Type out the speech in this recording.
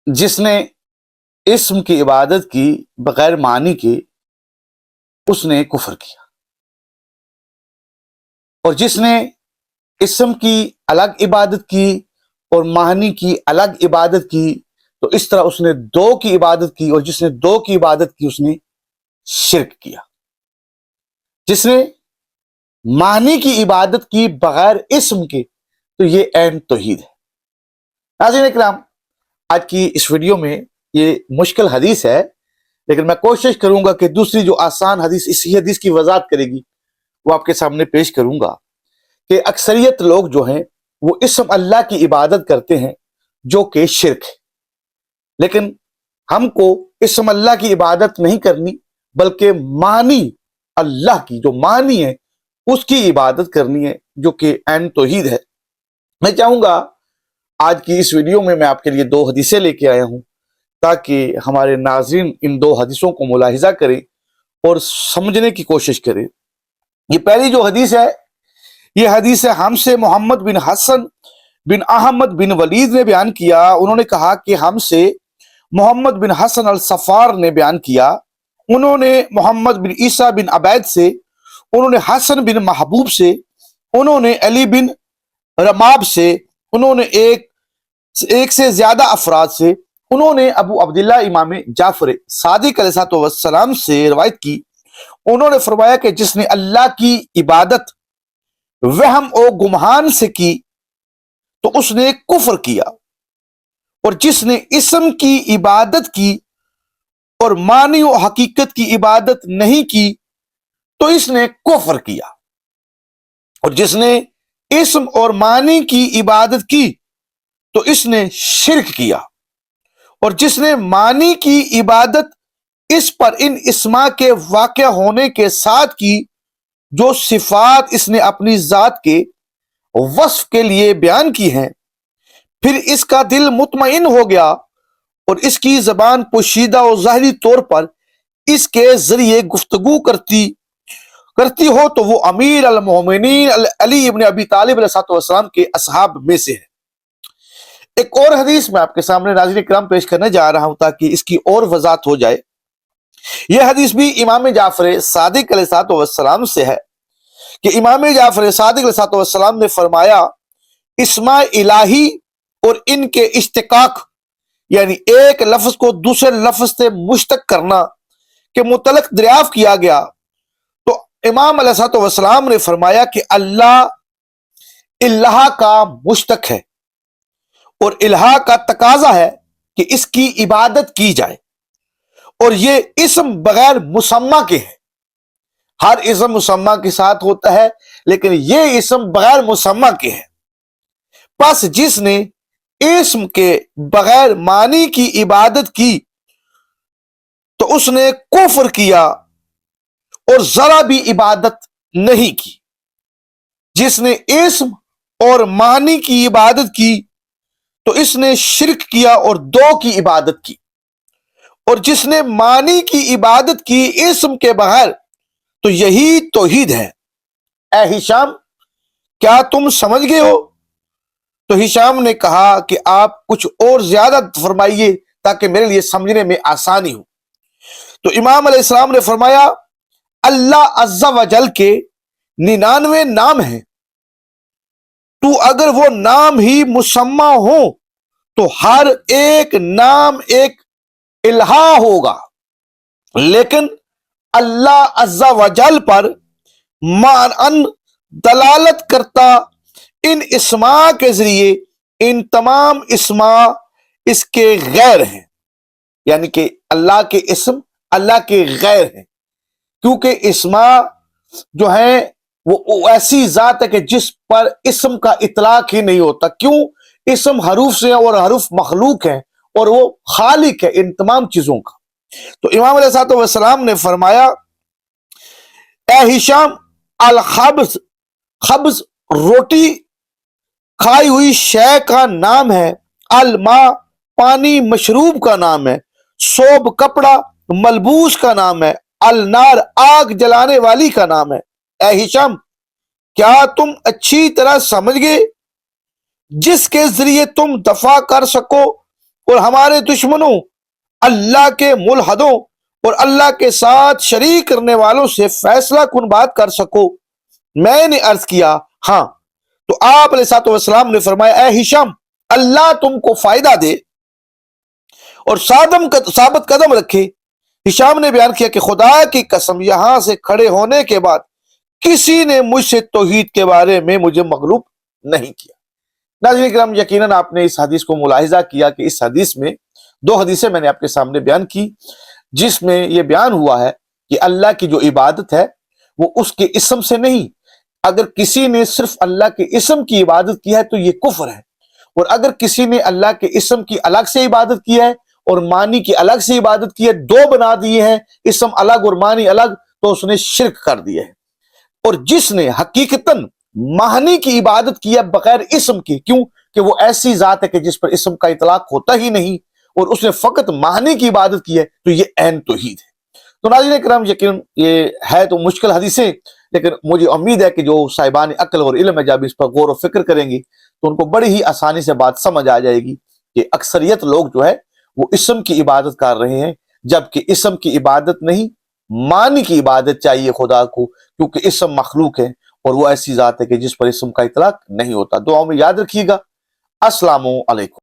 جس نے اسم کی عبادت کی بغیر معنی کے اس نے کفر کیا، اور جس نے اسم کی الگ عبادت کی اور معنی کی الگ عبادت کی تو اس طرح اس نے دو کی عبادت کی، اور جس نے دو کی عبادت کی اس نے شرک کیا۔ جس نے معنی کی عبادت کی بغیر اسم کے تو یہ عین توحید ہے۔ ناظرین اکرام، آج کی اس ویڈیو میں یہ مشکل حدیث ہے، لیکن میں کوشش کروں گا کہ دوسری جو آسان حدیث اسی حدیث کی وضاحت کرے گی وہ آپ کے سامنے پیش کروں گا کہ اکثریت لوگ جو ہیں وہ اسم اللہ کی عبادت کرتے ہیں جو کہ شرک ہے، لیکن ہم کو اسم اللہ کی عبادت نہیں کرنی بلکہ معنی اللہ کی جو معنی ہے اس کی عبادت کرنی ہے جو کہ عین توحید ہے۔ میں چاہوں گا آج کی اس ویڈیو میں آپ کے لیے دو حدیثیں لے کے آیا ہوں تاکہ ہمارے ناظرین ان دو حدیثوں کو ملاحظہ کریں اور سمجھنے کی کوشش کریں۔ یہ پہلی جو حدیث ہے یہ حدیث ہم سے محمد بن حسن بن احمد بن ولید نے بیان کیا۔ انہوں نے کہا کہ ہم سے محمد بن حسن الصفار نے بیان کیا، انہوں نے محمد بن عیسیٰ بن عبید سے، انہوں نے حسن بن محبوب سے، انہوں نے علی بن رماب سے، انہوں نے ایک سے زیادہ افراد سے، انہوں نے ابو عبداللہ امام جعفر صادق علیہ السلام سے روایت کی۔ انہوں نے فرمایا کہ جس نے اللہ کی عبادت وہم و گمان سے کی تو اس نے کفر کیا، اور جس نے اسم کی عبادت کی اور معنی و حقیقت کی عبادت نہیں کی تو اس نے کفر کیا، اور جس نے اسم اور معنی کی عبادت کی تو اس نے شرک کیا، اور جس نے معنی کی عبادت اس پر ان اسما کے واقع ہونے کے ساتھ کی جو صفات اس نے اپنی ذات کے وصف کے لیے بیان کی ہیں، پھر اس کا دل مطمئن ہو گیا اور اس کی زبان پوشیدہ و ظاہری طور پر اس کے ذریعے گفتگو کرتی ہو تو وہ امیر المومنین علی ابن ابی طالب علیہ السلام کے اصحاب میں سے ہے۔ ایک اور حدیث میں آپ کے سامنے ناظرین کرام پیش کرنے جا رہا ہوں تاکہ اس کی اور وضاحت ہو جائے۔ یہ حدیث بھی امام جعفر صادق علیہ السلام سے ہے کہ امام جعفر صادق علیہ السلام نے فرمایا اسماء الہی اور ان کے اشتقاق یعنی ایک لفظ کو دوسرے لفظ سے مشتق کرنا کے متعلق دریافت کیا گیا تو امام علیہ السلام نے فرمایا کہ اللہ الہ کا مشتق ہے اور الہ کا تقاضا ہے کہ اس کی عبادت کی جائے، اور یہ اسم بغیر مسمہ کے ہے۔ ہر اسم مسمہ کے ساتھ ہوتا ہے لیکن یہ اسم بغیر مسمہ کے ہے۔ پس جس نے اسم کے بغیر معنی کی عبادت کی تو اس نے کفر کیا اور ذرا بھی عبادت نہیں کی۔ جس نے اسم اور معنی کی عبادت کی تو اس نے شرک کیا اور دو کی عبادت کی، اور جس نے معنی کی عبادت کی اسم کے بغیر تو یہی توحید ہے۔ اے ہشام، کیا تم سمجھ گئے ہو؟ تو ہشام نے کہا کہ آپ کچھ اور زیادہ فرمائیے تاکہ میرے لیے سمجھنے میں آسانی ہو۔ تو امام علیہ السلام نے فرمایا اللہ عز و جل کے 99 نام ہیں، تو اگر وہ نام ہی مسمہ ہو تو ہر ایک نام ایک الہ ہوگا، لیکن اللہ عز و جل پر معنی دلالت کرتا ان اسماء کے ذریعے ان تمام اسماء اس کے غیر ہیں، یعنی کہ اللہ کے اسم اللہ کے غیر ہیں، کیونکہ اسماء جو ہیں وہ ایسی ذات ہے کہ جس پر اسم کا اطلاق ہی نہیں ہوتا۔ کیوں؟ اسم حروف سے اور حروف مخلوق ہیں اور وہ خالق ہے ان تمام چیزوں کا۔ تو امام علیہ السلام نے فرمایا اے ہشام، الخبز خبز روٹی کھائی ہوئی شے کا نام ہے، الماء پانی مشروب کا نام ہے، ثوب کپڑا ملبوس کا نام ہے، النار آگ جلانے والی کا نام ہے۔ اے ہشام، کیا تم اچھی طرح سمجھ گئے؟ جس کے ذریعے تم دفع کر سکو اور ہمارے دشمنوں اللہ کے ملحدوں اور اللہ کے ساتھ شریک کرنے والوں سے فیصلہ کن بات کر سکو۔ میں نے عرض کیا ہاں۔ تو آپ علیہ السلام نے فرمایا اے ہشام، اللہ تم کو فائدہ دے اور ثابت قدم رکھے۔ ہشام نے بیان کیا کہ خدا کی قسم یہاں سے کھڑے ہونے کے بعد کسی نے مجھ سے توحید کے بارے میں مجھے مغلوب نہیں کیا۔ ناظرین کرام، یقیناً آپ نے اس حدیث کو ملاحظہ کیا کہ اس حدیث میں دو حدیثیں میں نے آپ کے سامنے بیان کی، جس میں یہ بیان ہوا ہے کہ اللہ کی جو عبادت ہے وہ اس کے اسم سے نہیں۔ اگر کسی نے صرف اللہ کے اسم کی عبادت کی ہے تو یہ کفر ہے، اور اگر کسی نے اللہ کے اسم کی الگ سے عبادت کی ہے اور معنی کی الگ سے عبادت کی ہے، دو بنا دیے ہیں، اسم الگ اور معنی الگ، تو اس نے شرک کر دیا ہے۔ اور جس نے حقیقتاً معنی کی عبادت کی ہے بغیر اسم کی، کیوں کہ وہ ایسی ذات ہے کہ جس پر اسم کا اطلاق ہوتا ہی نہیں، اور اس نے فقط معنی کی عبادت کی ہے، تو یہ عین توحید ہے۔ تو ناظرین کرام، یقیناً یہ ہے تو مشکل حدیثیں، لیکن مجھے امید ہے کہ جو صاحبان عقل اور علم ہے جب اس پر غور و فکر کریں گی تو ان کو بڑی ہی آسانی سے بات سمجھ آ جائے گی کہ اکثریت لوگ جو ہے وہ اسم کی عبادت کر رہے ہیں، جبکہ اسم کی عبادت نہیں، معنی کی عبادت چاہیے خدا کو، کیونکہ اسم مخلوق ہے اور وہ ایسی ذات ہے کہ جس پر اسم کا اطلاق نہیں ہوتا۔ دعاؤں میں یاد رکھیے گا۔ السلام علیکم۔